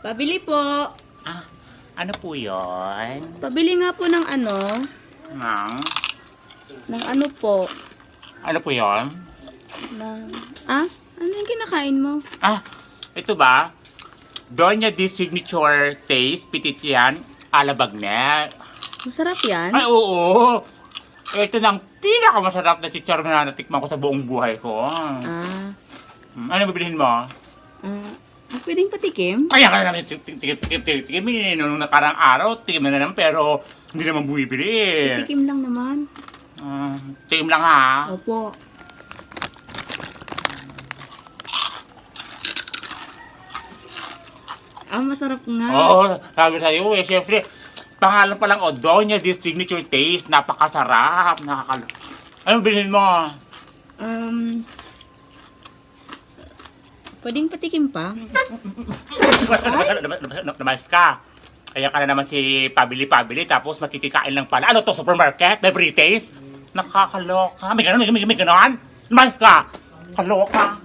Pabili po. Ah, ano po yun? Pabili nga po ng ano. Ng? Ng ano po. Ano po yun? Ano yung kinakain mo? Ah, ito ba? Doña di Signature Taste, Pititian, Alabagnet. Masarap yan? Ay, oo! Ito na ang pinakamasarap na chicharon na natikman ko sa buong buhay ko. Ano bibilhin mo? Pwedeng patikim? Kaya ka na namin tikim. Nung nakarang araw, tikim na naman pero hindi naman bumibili. Tikim lang naman. Tikim lang ha. Opo. Masarap nga. Oo, sabi sa'yo eh. Siyempre, pangalan pa lang Doña di Signature Taste. Napakasarap. Ano bilhin mo? Pwedeng patikim pa? Namas ka. Kaya ka na naman si pabili-pabili tapos makikikain lang pala. Ano to, supermarket? Every taste? Nakakaloka. May ganon? May ganon? Namas ka. Kaloka.